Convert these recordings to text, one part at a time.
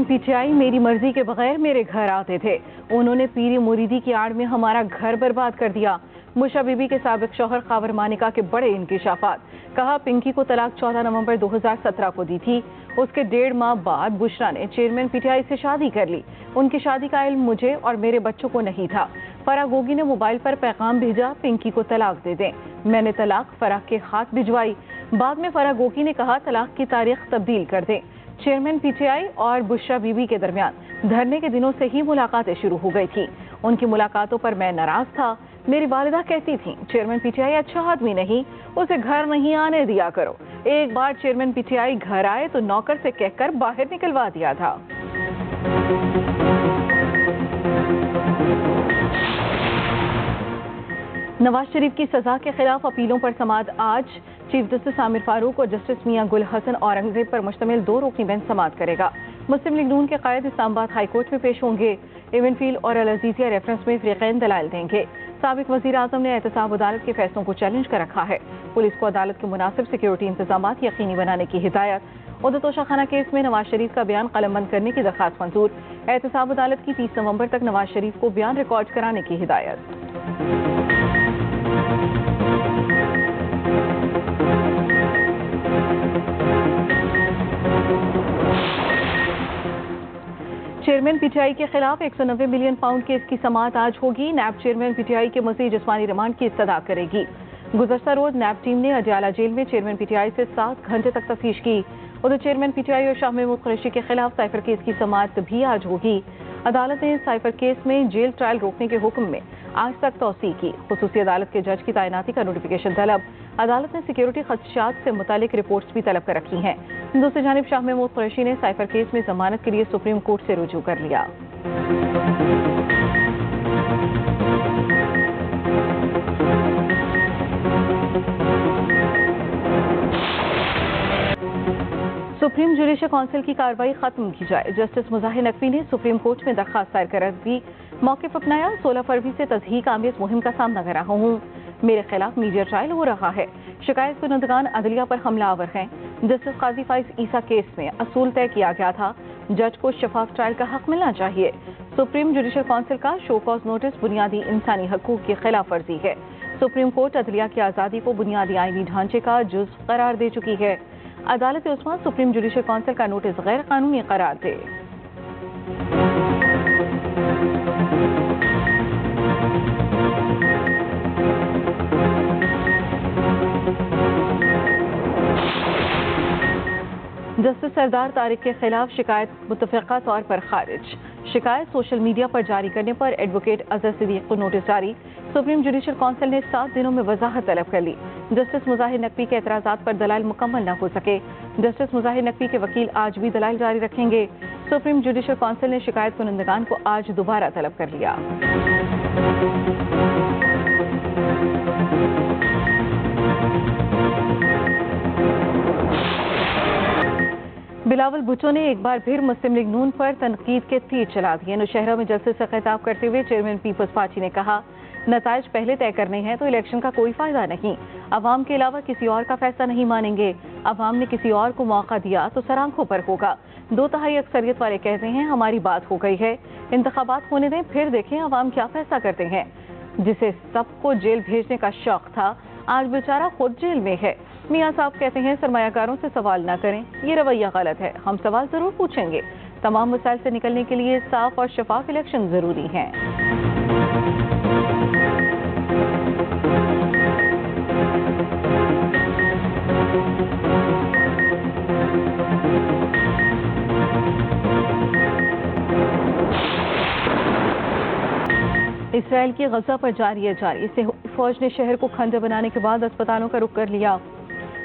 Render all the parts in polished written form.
Chairman PTI मेरी मर्जी के बगैर मेरे घर आते थे। उन्होंने पीरी मुरीदी की आड़ में हमारा घर बर्बाद कर दिया। मुशा बीबी के साबिक शौहर खावर मानिका के बड़े इंकिशाफात। कहा पिंकी को तलाक 14 नवंबर 2017 को दी थी। उसके 1.5 माह बाद बुशरा ने चेयरमैन पीटीआई से शादी कर ली। उनकी शादी का इल्म मुझे और मेरे बच्चों को नहीं था। फराह गोगी ने मोबाइल पर पैगाम भेजा, पिंकी को तलाक दे दें। मैंने तलाक फराह के हाथ भिजवाई। बाद में फराह गोगी ने कहा तलाक की तारीख तब्दील कर दें। चेयरमैन पीटीआई और बुशरा बीबी के दरमियान धरने के दिनों से ही मुलाकातें शुरू हो गई थी। उनकी मुलाकातों पर मैं नाराज था। मेरी वालिदा कहती थी चेयरमैन पीटीआई अच्छा आदमी नहीं, उसे घर नहीं आने दिया करो। एक बार चेयरमैन पीटीआई घर आए तो नौकर से कहकर बाहर निकलवा दिया था। नवाज शरीफ की सजा के खिलाफ अपीलों पर समाअत आज। चीफ जस्टिस आमिर फारूक और जस्टिस मियां गुल हसन औरंगजेब पर मुश्तमिल 2 रुकनी बेंच समाअत करेगा। मुस्लिम लीग नून के कायद इस्लामाबाद हाई कोर्ट में पेश होंगे। इवनफील्ड और अल अजीजिया रेफरेंस में फरीकैन दलाइल देंगे। साबिक वजीर आजम ने एहतसाब अदालत के फैसलों को चैलेंज कर रखा है। पुलिस को अदालत के मुनासिब सिक्योरिटी इंतजाम यकीनी बनाने की हिदायत। उद तोशाखाना केस में नवाज शरीफ का बयान कलमबंद करने की दरखास्त मंजूर। एहतसाब अदालत की 30 नवंबर तक नवाज शरीफ को बयान रिकॉर्ड कराने की हिदायत। चेयरमैन पीटीआई के खिलाफ 190 मिलियन पाउंड केस की समाअत आज होगी। नैब चेयरमैन पीटीआई के मज़ीद जिस्मानी रिमांड की इस्तदा करेगी। गुज़श्ता रोज नैब टीम ने अडियाला जेल में चेयरमैन पीटीआई से 7 घंटे तक तफ्तीश की। उधर चेयरमैन पीटीआई और शाह महमूद कुरैशी के खिलाफ साइफर केस की समाअत भी आज होगी। अदालत ने साइफर केस में जेल ट्रायल रोकने के हुक्म में आज तक तौसीक की। खुसूसी अदालत के जज की तैनाती का नोटिफिकेशन तलब। अदालत ने सिक्योरिटी खदशात से मुतालिक रिपोर्ट्स भी तलब कर रखी हैं। दूसरी जानिब शाह महमूद कुरैशी ने साइफर केस में जमानत के लिए सुप्रीम कोर्ट से रुजू कर लिया। सुप्रीम जुडिशल काउंसिल की कार्रवाई खत्म की जाए। जस्टिस मुजाहिर नकवी ने सुप्रीम कोर्ट में दरखास्त दायर कर दी। मौक़िफ़ अपनाया, 16 फरवरी से तज़हीक आमेज़ मुहिम का सामना कर रहा हूँ। मेरे खिलाफ मीडिया ट्रायल हो रहा है। शिकायत कुनंदगान अदलिया पर हमलावर हैं। जस्टिस काजी फाइज ईसा केस में असूल तय किया गया था। जज को शफाफ ट्रायल का हक मिलना चाहिए। सुप्रीम जुडिशल काउंसिल का शो कॉज नोटिस बुनियादी इंसानी हकूक़ की खिलाफ वर्जी है। सुप्रीम कोर्ट अदलिया की आज़ादी को बुनियादी आईनी ढांचे का जुज़्व करार दे चुकी है। अदालत उस्मा सुप्रीम जुडिशल काउंसिल का नोटिस गैर कानूनी करार दे। जस्टिस सरदार तारिक के खिलाफ शिकायत मुतफ़िक़ा तौर पर खारिज। शिकायत सोशल मीडिया पर जारी करने पर एडवोकेट अजहर सिद्दीक़ को नोटिस जारी। सुप्रीम जुडिशल काउंसिल ने 7 दिनों में वजाहत तलब कर ली। जस्टिस मुजाहिर नकवी के एतराज़ात पर दलाइल मुकम्मल न हो सके। जस्टिस मुजाहिर नकवी के वकील आज भी दलाइल जारी रखेंगे। सुप्रीम जुडिशल काउंसिल ने शिकायत कुनंदगान को आज दोबारा तलब कर लिया। बिलावल भुट्टो ने एक बार फिर मुस्लिम लीग नून पर तनकीद के तीर चला दिए। नौशहरा में जलसे से खिताब करते हुए चेयरमैन पीपल्स पार्टी ने कहा नताइज पहले तय करने हैं तो इलेक्शन का कोई फायदा नहीं। अवाम के अलावा किसी और का फैसला नहीं मानेंगे। अवाम ने किसी और को मौका दिया तो सर आंखों पर होगा। 2/3 अक्सरियत वाले कहते हैं हमारी बात हो गई है। इंतखाबात होने दें, फिर देखें अवाम क्या फैसला करते हैं। जिसे सबको जेल भेजने का शौक था आज बेचारा खुद जेल में है। मियाँ साहब कहते हैं सरमायाकारों से सवाल ना करें, ये रवैया गलत है। हम सवाल जरूर पूछेंगे। तमाम मसाइल से निकलने के लिए साफ और शफाफ इलेक्शन जरूरी हैं। इसराइल की गजा पर जारी फौज ने शहर को खंडर बनाने के बाद अस्पतालों का रुख कर लिया।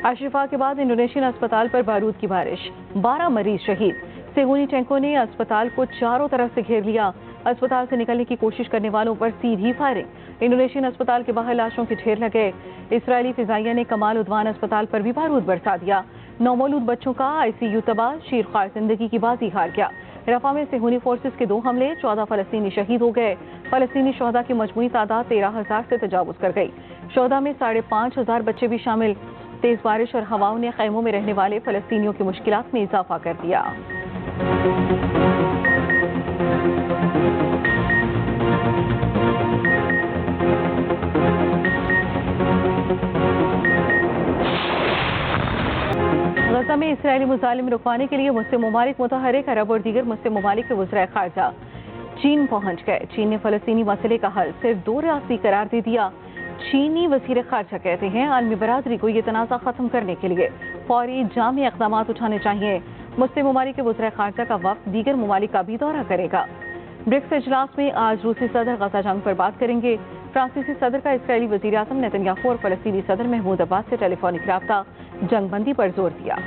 अशरफा के बाद इंडोनेशियन अस्पताल पर बारूद की बारिश, 12 मरीज शहीद। सेहुनीचेंको ने अस्पताल को चारों तरफ से घेर लिया। अस्पताल से निकलने की कोशिश करने वालों पर सीधी फायरिंग। इंडोनेशियन अस्पताल के बाहर लाशों के ढेर लगे। इसराइली फिजाइया ने कमाल उद्वान अस्पताल पर भी बारूद बरसा दिया। 9 मौलूद बच्चों का ICU तबाह, शीरखार जिंदगी की बाजी हार गया। रफा में सेहूनी फोर्सेस के 2 हमले, 14 फलस्तीनी शहीद हो गए। फलस्तीनी शोहदा की मजमूई तादाद 13,000 से तजावुज कर गई। शोहदा में 5,500 बच्चे भी शामिल। तेज बारिश और हवाओं ने खैमों में रहने वाले फलस्तीनियों की मुश्किलात में इजाफा कर दिया। गजा में इसराइली मुजालिम रुकवाने के लिए मुस्लिम ममालिक मुतहर्रिक अरब और दीगर मुस्लिम ममालिक के वज़ीर खारजा चीन पहुंच गए। चीन ने फलस्तीनी मसले का हल सिर्फ दो रियासती करार दे दिया। चीनी वज़ीर खारजा कहते हैं आलमी बरादरी को ये तनाज़ा खत्म करने के लिए फौरी जामी इक़दाम उठाने चाहिए। मुस्लिम ममालिक के वज़ीर खारजा का वफ़द दीगर ममालिक का भी दौरा करेगा। ब्रिक्स इजलास में आज रूसी सदर गजा जंग पर बात करेंगे। फ्रांसीसी सदर का इसराइली वज़ीर आज़म नेतन्याहू और फलस्तीनी सदर महमूद अब्बास से टेलीफोनिक राब्ता जंगबंदी पर जोर दिया।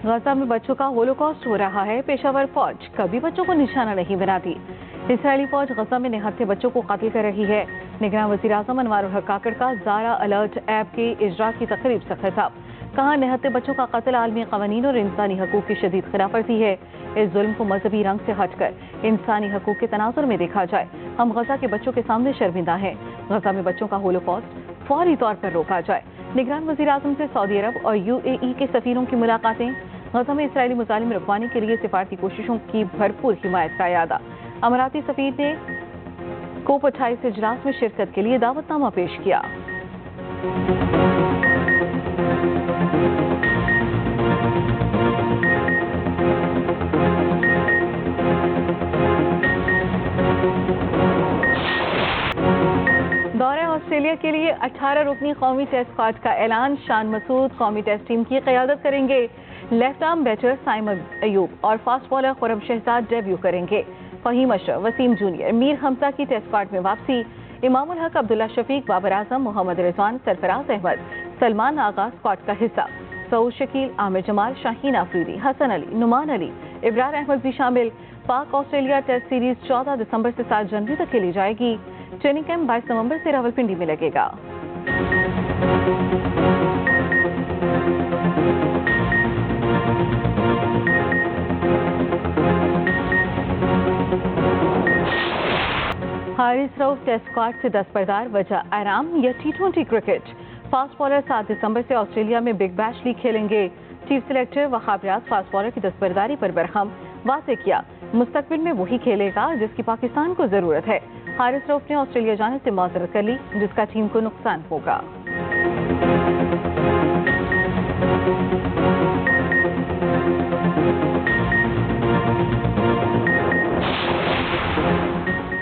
गजा में बच्चों का होलोकॉस्ट हो रहा है। पेशावर फौज कभी बच्चों को निशाना नहीं बनाती। इसराइली फौज गजा में निहत्थे बच्चों को कत्ल कर रही है। निगरान वज़ीर आज़म अनवारुल हक काकड़ का ज़ारा अलर्ट ऐप के इजरा की तकरीब से खिताब। कहा निहत्थे बच्चों का कत्ल आलमी क़वानीन और इंसानी हकूक़ की शदीद खिलाफवर्जी है। इस जुल्म को मजहबी रंग से हटकर इंसानी हकूक़ के तनाजुर में देखा जाए। हम गजा के बच्चों के सामने शर्मिंदा हैं। गजा में बच्चों का होलोकॉस्ट फौरी तौर पर रोका जाए। निगरान वज़ीर आज़म से सऊदी अरब और UAE के सफ़ीरों की मुलाकातें। गजा में इसराइली मुजालिम रुकवाने के लिए सिफारती कोशिशों की भरपूर हिमायत का इरादा। अमाराती सफ़ीर ने COP28 इजलास में शिरकत के लिए दावतनामा पेश किया। दौरे ऑस्ट्रेलिया के लिए 18 रुकनी कौमी टेस्ट स्क्वाड का ऐलान। शान मसूद कौमी टेस्ट टीम की क़यादत करेंगे। Left arm batter Saim Ayub और fast bowler Khurram Shahzad debut करेंगे। फ़हीम अशरफ, वसीम जूनियर, मीर हमजा की टेस्ट स्क्वाड में वापसी। इमामुल हक, अब्दुल्ला शफीक, बाबर आजम, मोहम्मद रिजवान, सरफराज अहमद, सलमान आगा स्क्वाड का हिस्सा। सऊद शकील, आमिर जमाल, शाहीन आफरीदी, हसन अली, नुमान अली, इब्रार अहमद भी शामिल। पाक ऑस्ट्रेलिया टेस्ट सीरीज 14 दिसंबर से 7 जनवरी तक खेली जाएगी। ट्रेनिंग कैंप 22 नवंबर से रावलपिंडी में लगेगा। हारिस रऊफ टेस्ट स्क्वाड से दस्तबरदार, वजह आराम या T20 क्रिकेट। फास्ट बॉलर 7 दिसंबर से ऑस्ट्रेलिया में बिग बैश लीग खेलेंगे। Chief selector Wahab Riaz fast bowler की दस्तबरदारी पर बरहम, वाज़ेह किया मुस्तकबिल में वही खेलेगा जिसकी पाकिस्तान को जरूरत है। हारिस रऊफ ने ऑस्ट्रेलिया जाने से माजरत कर ली जिसका टीम को नुकसान होगा।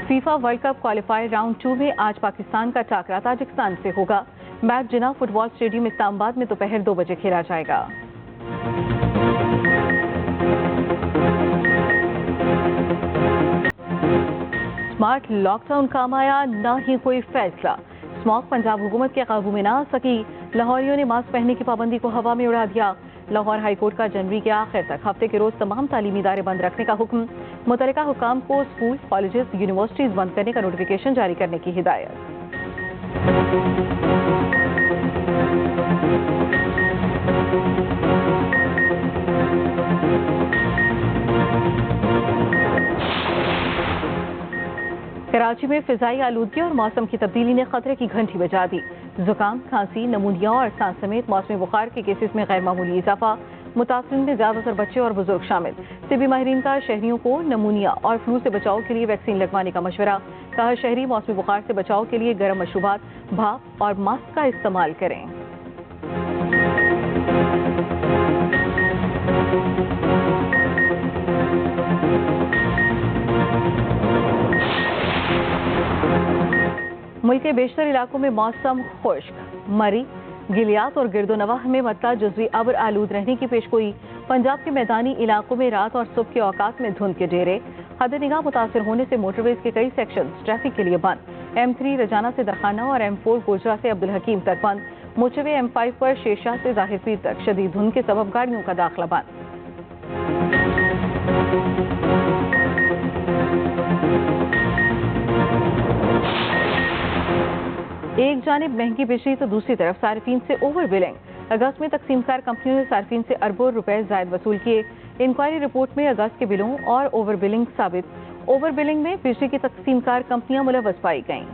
FIFA world cup qualifier round 2 में आज पाकिस्तान का टाकरा ताजिकिस्तान से होगा। मैच जिना फुटबॉल स्टेडियम इस्लामाबाद में दोपहर 2 बजे खेला जाएगा। स्मार्ट लॉकडाउन काम आया, ना ही कोई फैसला। स्मॉग पंजाब हुकूमत के काबू में ना आ सकी। लाहौरियों ने मास्क पहनने की पाबंदी को हवा में उड़ा दिया। लाहौर हाईकोर्ट का जनवरी के आखिर तक हफ्ते के रोज तमाम तालीमी इदारे बंद रखने का हुक्म। मुतल्लिका हुकाम को स्कूल, कॉलेजेस, यूनिवर्सिटीज बंद करने का नोटिफिकेशन जारी करने की हिदायत। कराची में फिजाई आलूदगी और मौसम की तब्दीली ने खतरे की घंटी बजा दी। जुकाम, खांसी, नमूनिया और सांस समेत मौसमी बुखार के केसेस में गैर मामूली इजाफा। मुतासरीन में ज्यादातर बच्चे और बुजुर्ग शामिल। तिबी माहिरीन का शहरियों को नमूनिया और फ्लू से बचाव के लिए वैक्सीन लगवाने का मशवरा। कहा शहरी मौसमी बुखार से बचाव के लिए गर्म मशरूबात, भाप और मास्क का इस्तेमाल करें। मुल्क के बेशतर इलाकों में मौसम खुश्क। मरी, गिलियात और गिरदोनवाह में मत्ता जुज़वी अब्र आलूद रहने की पेशगोई। पंजाब के मैदानी इलाकों में रात और सुबह के औकात में धुंध के डेरे। हद निगाह मुतासर होने से मोटरवेज के कई सेक्शन ट्रैफिक के लिए बंद। M3 रजाना से दरखाना और M4 गोजरा से अब्दुल हकीम तक बंद। मोटरवे M5 पर शेरशाह से जाहिर पीर तक शदीद धुंध के सबब गाड़ियों का दाखिला बंद। एक जानिब महंगी बिजली तो दूसरी तरफ सार्फिन से ओवर बिलिंग। अगस्त में तकसीमकार कंपनियों ने सार्फिन से अरबों रुपए जायद वसूल किए। इंक्वायरी रिपोर्ट में अगस्त के बिलों और ओवर बिलिंग साबित ओवर बिलिंग में बिजली की तकसीमकार कंपनियां मुलव्वस पाई गईं।